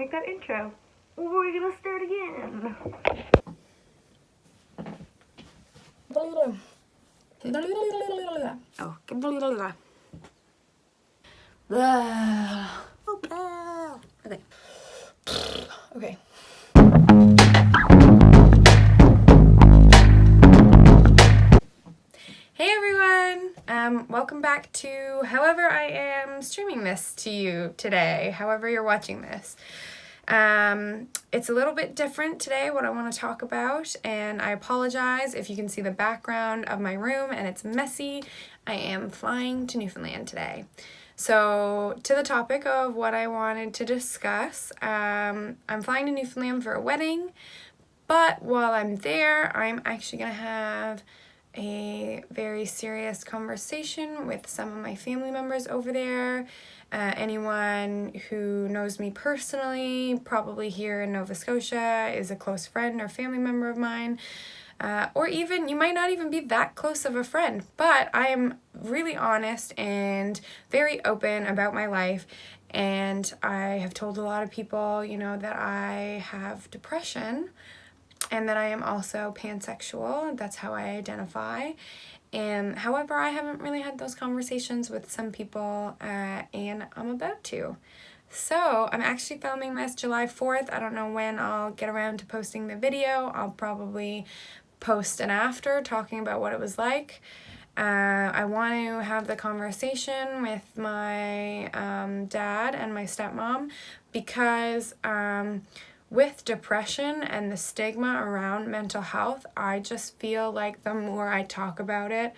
like that intro. We're gonna start again. Okay. Hey everyone! Welcome back to however I am streaming this to you today, however you're watching this. It's a little bit different today what I want to talk about, and I apologize if you can see the background of my room and it's messy. I am flying to Newfoundland today. So to the topic of what I wanted to discuss, I'm flying to Newfoundland for a wedding, but while I'm there, I'm actually going to have a very serious conversation with some of my family members over there. Anyone who knows me personally, probably here in Nova Scotia, is a close friend or family member of mine. Or even, you might not even be that close of a friend, but I am really honest and very open about my life. And I have told a lot of people, that I have depression and that I am also pansexual. That's how I identify. And however, I haven't really had those conversations with some people, and I'm about to. So I'm actually filming this July 4th. I don't know when I'll get around to posting the video. I'll probably post an after talking about what it was like. I want to have the conversation with my dad and my stepmom because with depression and the stigma around mental health, I just feel like the more I talk about it,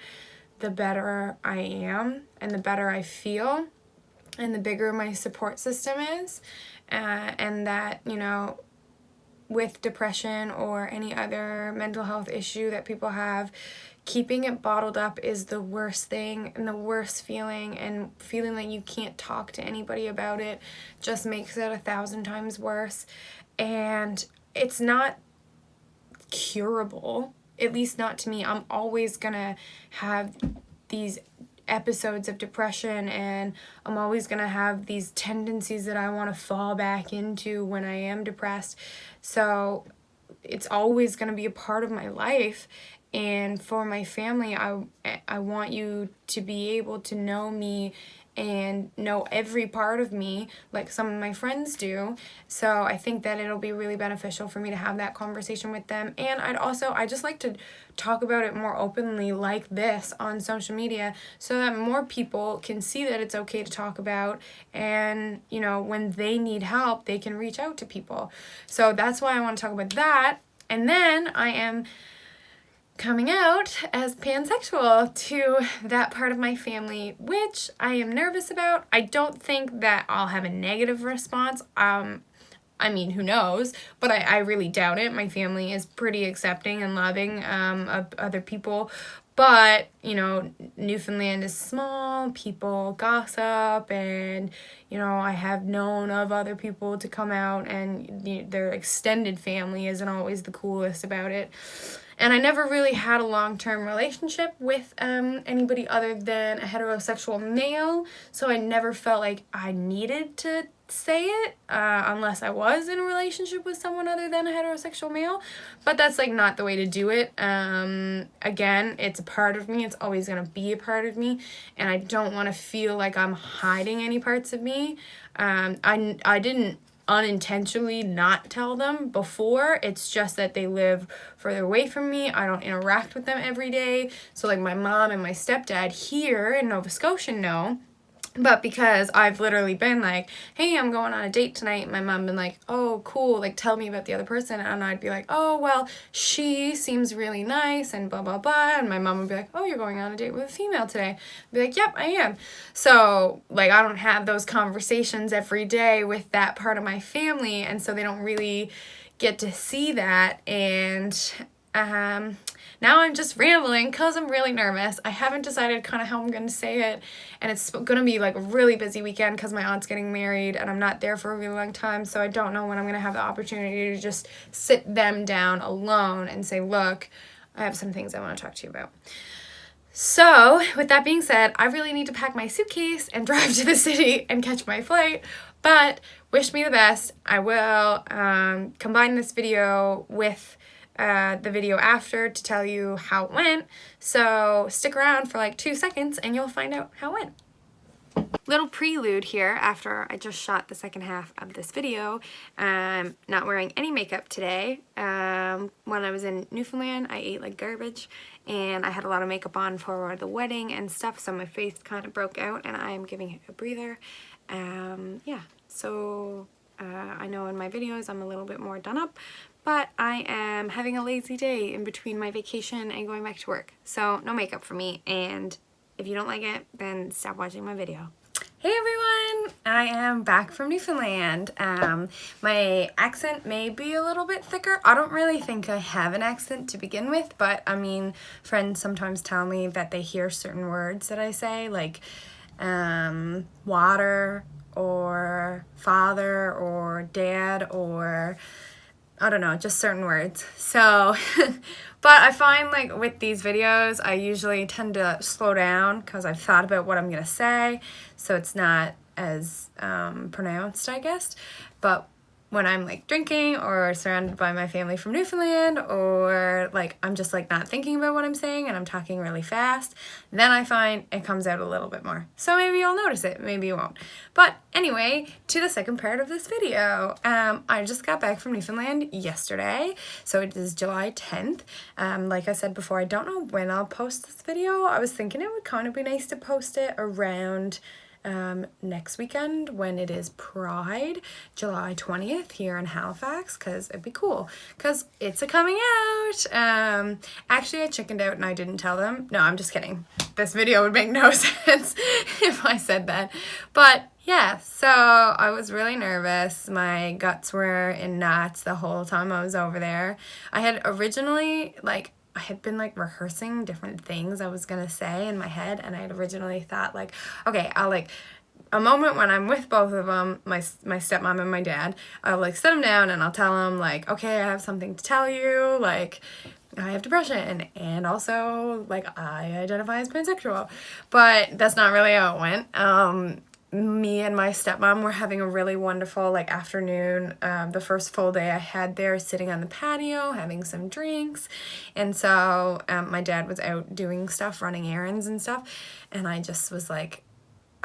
the better I am and the better I feel and the bigger my support system is. And that, with depression or any other mental health issue that people have, keeping it bottled up is the worst thing and the worst feeling, and feeling like you can't talk to anybody about it just makes it 1,000 times worse. And it's not curable, at least not to me. I'm always gonna have these episodes of depression, and I'm always gonna have these tendencies that I want to fall back into when I am depressed. So it's always gonna be a part of my life. And for my family, I want you to be able to know me and know every part of me like some of my friends do. So I think that it'll be really beneficial for me to have that conversation with them. And I just like to talk about it more openly like this on social media so that more people can see that it's okay to talk about, and when they need help, they can reach out to people. So that's why I want to talk about that. And then I am coming out as pansexual to that part of my family, which I am nervous about. I don't think that I'll have a negative response. Who knows? But I really doubt it. My family is pretty accepting and loving of other people. But, Newfoundland is small, people gossip, and, I have known of other people to come out, and their extended family isn't always the coolest about it. And I never really had a long-term relationship with anybody other than a heterosexual male, so I never felt like I needed to say it unless I was in a relationship with someone other than a heterosexual male. But that's not the way to do it. Again, it's a part of me. It's always going to be a part of me, and I don't want to feel like I'm hiding any parts of me. I didn't unintentionally not tell them before. It's just that they live further away from me. I don't interact with them every day. So my mom and my stepdad here in Nova Scotia know. But because I've literally been like, hey, I'm going on a date tonight, my mom been like, oh, cool, tell me about the other person. And I'd be like, oh, well, she seems really nice and blah, blah, blah. And my mom would be like, oh, you're going on a date with a female today. I'd be like, yep, I am. So, I don't have those conversations every day with that part of my family. And so they don't really get to see that. And now I'm just rambling because I'm really nervous. I haven't decided kind of how I'm going to say it, and it's going to be a really busy weekend because my aunt's getting married and I'm not there for a really long time, so I don't know when I'm going to have the opportunity to just sit them down alone and say, look, I have some things I want to talk to you about. So with that being said, I really need to pack my suitcase and drive to the city and catch my flight. But wish me the best. I will combine this video with the video after to tell you how it went. So stick around for like 2 seconds and you'll find out how it went. Little prelude here after I just shot the second half of this video. Not wearing any makeup today. When I was in Newfoundland, I ate like garbage and I had a lot of makeup on for the wedding and stuff, so my face kind of broke out and I am giving it a breather. Yeah, so I know in my videos I'm a little bit more done up, but I am having a lazy day in between my vacation and going back to work. So no makeup for me, and if you don't like it, then stop watching my video. Hey everyone! I am back from Newfoundland. My accent may be a little bit thicker. I don't really think I have an accent to begin with, but I mean, friends sometimes tell me that they hear certain words that I say, like water or father or dad or I don't know, just certain words. So, but I find like with these videos, I usually tend to slow down because I've thought about what I'm going to say, so it's not as pronounced, I guess. But when I'm like drinking or surrounded by my family from Newfoundland, or like I'm just like not thinking about what I'm saying and I'm talking really fast, then I find it comes out a little bit more. So maybe you'll notice it, maybe you won't. But anyway, to the second part of this video. I just got back from Newfoundland yesterday, so it is July 10th. Like I said before, I don't know when I'll post this video. I was thinking it would kind of be nice to post it around next weekend when it is Pride, July 20th here in Halifax, because it'd be cool because it's a coming out. Actually, I chickened out and I didn't tell them. No, I'm just kidding. This video would make no sense if I said that. But yeah, so I was really nervous. My guts were in knots the whole time I was over there. I had originally I had been like rehearsing different things I was gonna say in my head, and I had originally thought like, okay, I'll like a moment when I'm with both of them, my stepmom and my dad, I'll like sit them down and I'll tell them like, okay, I have something to tell you, like I have depression and also like I identify as pansexual. But that's not really how it went. Me and my stepmom were having a really wonderful like afternoon. The first full day I had there, sitting on the patio having some drinks, and so my dad was out doing stuff, running errands and stuff, and I just was like,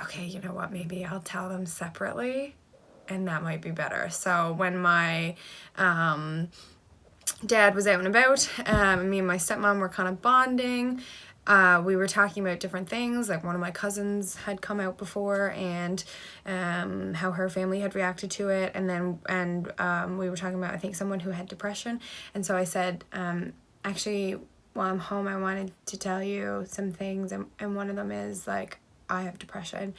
okay, you know what, maybe I'll tell them separately and that might be better. So when my dad was out and about, me and my stepmom were kind of bonding. We were talking about different things, like one of my cousins had come out before and how her family had reacted to it, and we were talking about, I think, someone who had depression, and so I said, actually, while I'm home, I wanted to tell you some things, and one of them is, like, I have depression,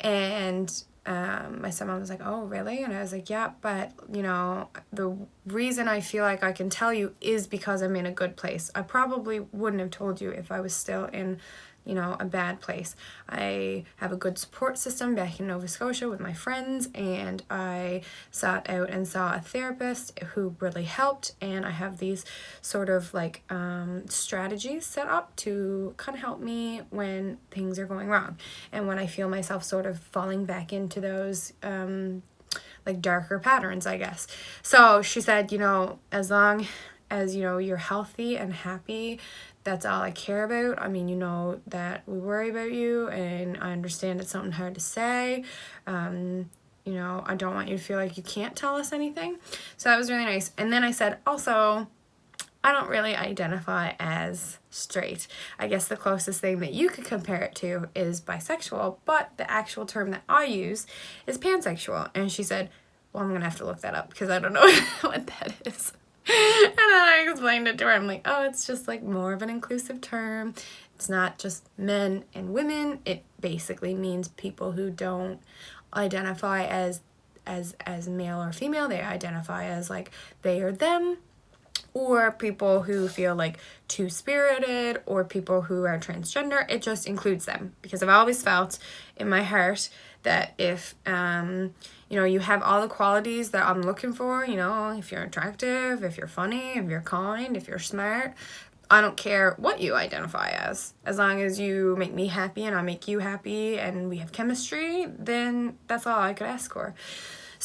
and my stepmom was like, oh, really? And I was like, yeah, but, you know, the reason I feel like I can tell you is because I'm in a good place. I probably wouldn't have told you if I was still in, you know, a bad place. I have a good support system back in Nova Scotia with my friends, and I sought out and saw a therapist who really helped, and I have these sort of like strategies set up to kind of help me when things are going wrong and when I feel myself sort of falling back into those like darker patterns, I guess. So she said, you know, as long as, you know, you're healthy and happy, that's all I care about. I mean, you know that we worry about you, and I understand it's something hard to say. You know, I don't want you to feel like you can't tell us anything. So that was really nice. And then I said, also, I don't really identify as straight. I guess the closest thing that you could compare it to is bisexual, but the actual term that I use is pansexual. And she said, well, I'm going to have to look that up because I don't know what that is. And then I explained it to her. I'm like, oh, it's just like more of an inclusive term. It's not just men and women. It basically means people who don't identify as male or female. They identify as like they or them, or people who feel like two-spirited, or people who are transgender. It just includes them, because I've always felt in my heart that if you know, you have all the qualities that I'm looking for, you know, if you're attractive, if you're funny, if you're kind, if you're smart, I don't care what you identify as long as you make me happy and I make you happy and we have chemistry, then that's all I could ask for.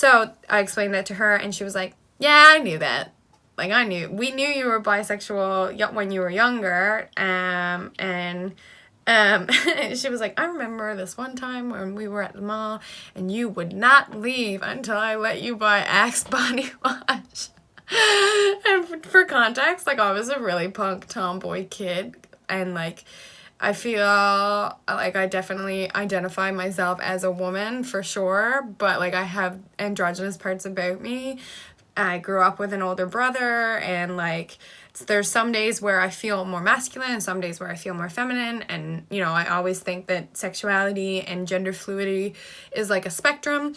So I explained that to her, and she was like, yeah, I knew that. Like, we knew you were bisexual when you were younger, and she was like, I remember this one time when we were at the mall, and you would not leave until I let you buy Axe body wash. And for context, like, I was a really punk tomboy kid, and, like, I feel like I definitely identify myself as a woman for sure, but, like, I have androgynous parts about me. I grew up with an older brother, and, like, there's some days where I feel more masculine and some days where I feel more feminine, and, you know, I always think that sexuality and gender fluidity is like a spectrum.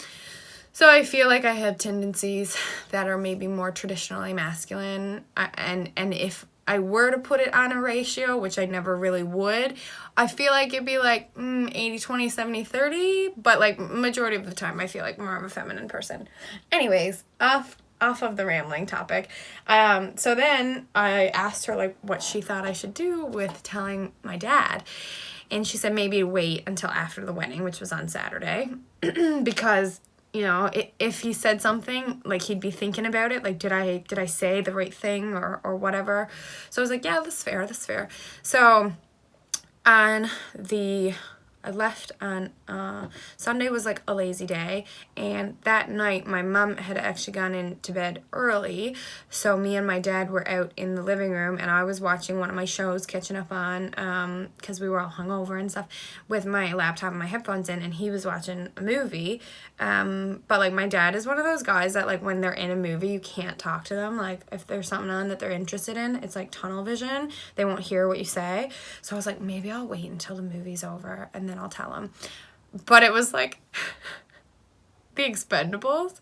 So I feel like I have tendencies that are maybe more traditionally masculine, and if I were to put it on a ratio, which I never really would, I feel like it'd be like 80-20, 70-30, but, like, majority of the time I feel like more of a feminine person. Anyways, off of the rambling topic. So then I asked her, like, what she thought I should do with telling my dad. And she said maybe wait until after the wedding, which was on Saturday, because, you know, if he said something, like, he'd be thinking about it, like, did I say the right thing or whatever. So I was like, yeah, that's fair. So I left on Sunday was like a lazy day, and that night my mom had actually gone into bed early, so me and my dad were out in the living room, and I was watching one of my shows, catching up on, because we were all hungover and stuff, with my laptop and my headphones in, and he was watching a movie, but, like, my dad is one of those guys that, like, when they're in a movie, you can't talk to them. Like, if there's something on that they're interested in, it's like tunnel vision. They won't hear what you say. So I was like, maybe I'll wait until the movie's over, and then I'll tell him. But it was like The Expendables,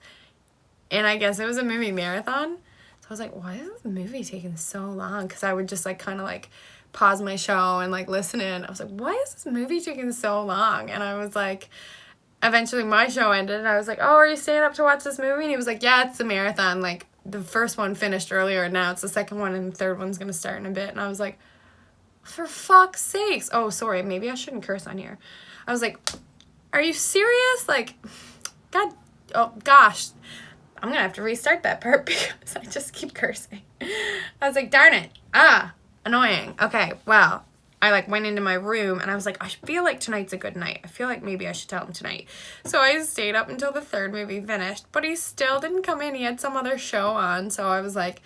and I guess it was a movie marathon. So I was like, why is this movie taking so long? Because I would just, like, kind of, like, pause my show and, like, listen in. I was like, why is this movie taking so long? And I was like, eventually my show ended, and I was like, oh, are you staying up to watch this movie? And he was like, yeah, it's a marathon. Like, the first one finished earlier, and now it's the second one, and the third one's gonna start in a bit. And I was like, for fuck's sakes. Oh, sorry, maybe I shouldn't curse on here. I was like, are you serious? Like, God, oh, gosh. I'm gonna have to restart that part because I just keep cursing. I was like, darn it. Annoying. Okay, well, I, like, went into my room, and I was like, I feel like tonight's a good night. I feel like maybe I should tell him tonight. So I stayed up until the third movie finished, but he still didn't come in. He had some other show on, so I was like,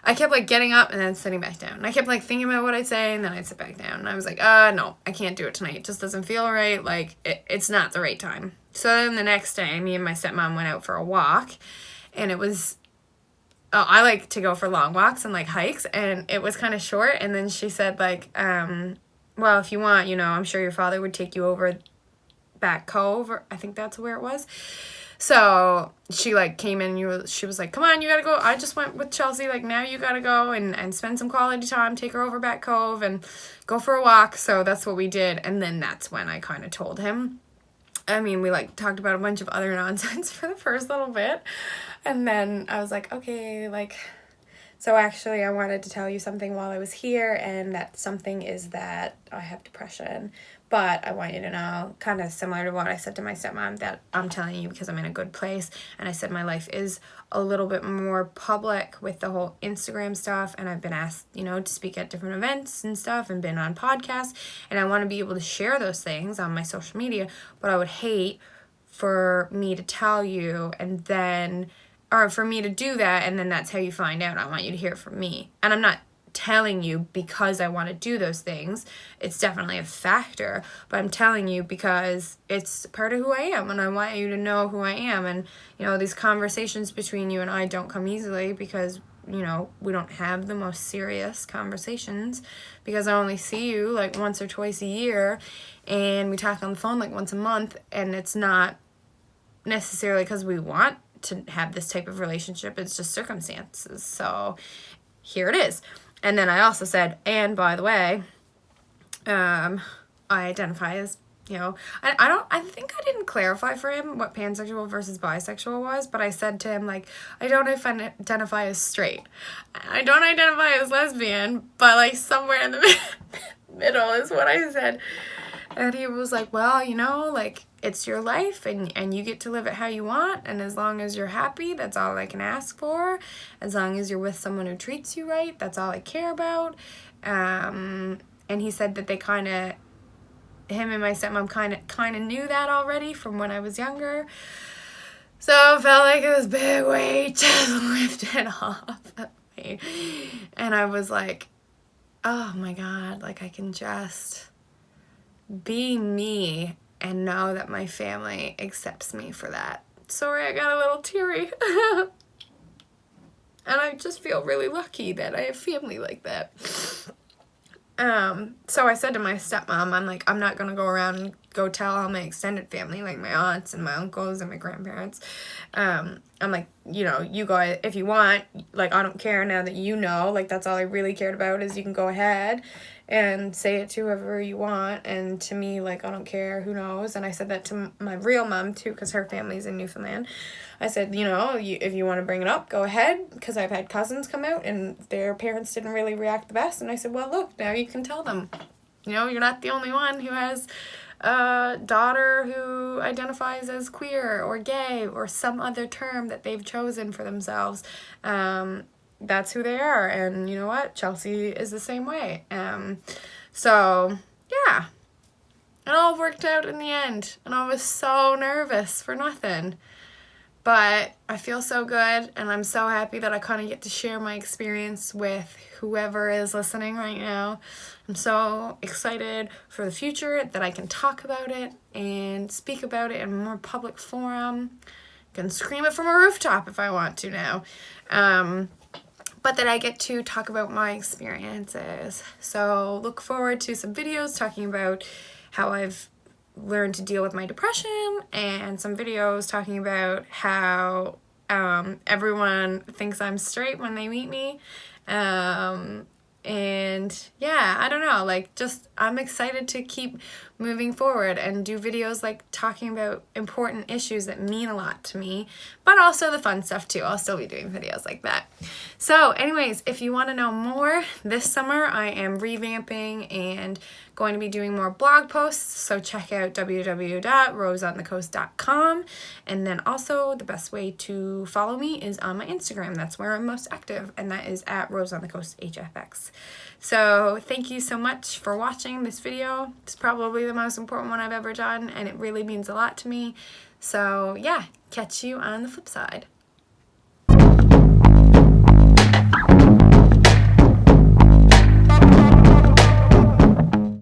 I kept, like, getting up and then sitting back down. And I kept, like, thinking about what I'd say, and then I'd sit back down. And I was like, no, I can't do it tonight. It just doesn't feel right. Like, it's not the right time. So then the next day, me and my stepmom went out for a walk, and it was... I like to go for long walks and, like, hikes, and it was kind of short, and then she said, like, well, if you want, you know, I'm sure your father would take you over Back Cove, or I think that's where it was. So she, like, came in, and she was like, come on, you gotta go. I just went with Chelsea, like, now you gotta go and spend some quality time, take her over Back Cove and go for a walk. So that's what we did, and then that's when I kind of told him. I mean, we, like, talked about a bunch of other nonsense for the first little bit. And then I was like, okay, like, so actually I wanted to tell you something while I was here, and that something is that I have depression. But I want you to know, kind of similar to what I said to my stepmom, that I'm telling you because I'm in a good place. And I said my life is a little bit more public with the whole Instagram stuff. And I've been asked, you know, to speak at different events and stuff, and been on podcasts. And I want to be able to share those things on my social media. But I would hate for me to tell you and then, or for me to do that, and then that's how you find out. I want you to hear it from me. And I'm not telling you because I want to do those things. It's definitely a factor, but I'm telling you because it's part of who I am, and I want you to know who I am. And, you know, these conversations between you and I don't come easily because, you know, we don't have the most serious conversations because I only see you like once or twice a year, and we talk on the phone like once a month, and it's not necessarily because we want to have this type of relationship. It's just circumstances. So here it is. And then I also said, and by the way, I identify as, you know, I think I didn't clarify for him what pansexual versus bisexual was, but I said to him, like, I don't identify as straight. I don't identify as lesbian, but, like, somewhere in the middle is what I said. And he was like, well, you know, like, it's your life and you get to live it how you want. And as long as you're happy, that's all I can ask for. As long as you're with someone who treats you right, that's all I care about. And he said that they kind of, him and my stepmom kind of knew that already from when I was younger. So it felt like it was a big weight just lifted off of me. And I was like, oh my God, like I can just be me and know that my family accepts me for that. Sorry, I got a little teary. And I just feel really lucky that I have family like that. So I said to my stepmom, I'm like, I'm not going to go around and go tell all my extended family, like my aunts and my uncles and my grandparents. I'm like, you know, you go if you want, like, I don't care now that you know, like, that's all I really cared about is you can go ahead and say it to whoever you want. And to me, like, I don't care, who knows. And I said that to my real mom too, because her family's in Newfoundland. I said, you know, if you want to bring it up, go ahead, because I've had cousins come out and their parents didn't really react the best. And I said, well, look, now you can tell them, you know, you're not the only one who has a daughter who identifies as queer or gay or some other term that they've chosen for themselves. That's who they are. And you know what? Chelsea is the same way. So, yeah. It all worked out in the end. And I was so nervous for nothing. But I feel so good, and I'm so happy that I kind of get to share my experience with whoever is listening right now. I'm so excited for the future that I can talk about it and speak about it in a more public forum. I can scream it from a rooftop if I want to now. But that I get to talk about my experiences. So look forward to some videos talking about how I've learned to deal with my depression, and some videos talking about how everyone thinks I'm straight when they meet me. And yeah, I don't know, like, just I'm excited to keep moving forward and do videos like talking about important issues that mean a lot to me, but also the fun stuff too. I'll still be doing videos like that. So anyways, if you want to know more, this summer I am revamping and going to be doing more blog posts, so check out www.roseonthecoast.com. And then also the best way to follow me is on my Instagram. That's where I'm most active, and that is at roseonthecoasthfx. So thank you so much for watching this video. It's probably the most important one I've ever done, and it really means a lot to me. So yeah, catch you on the flip side.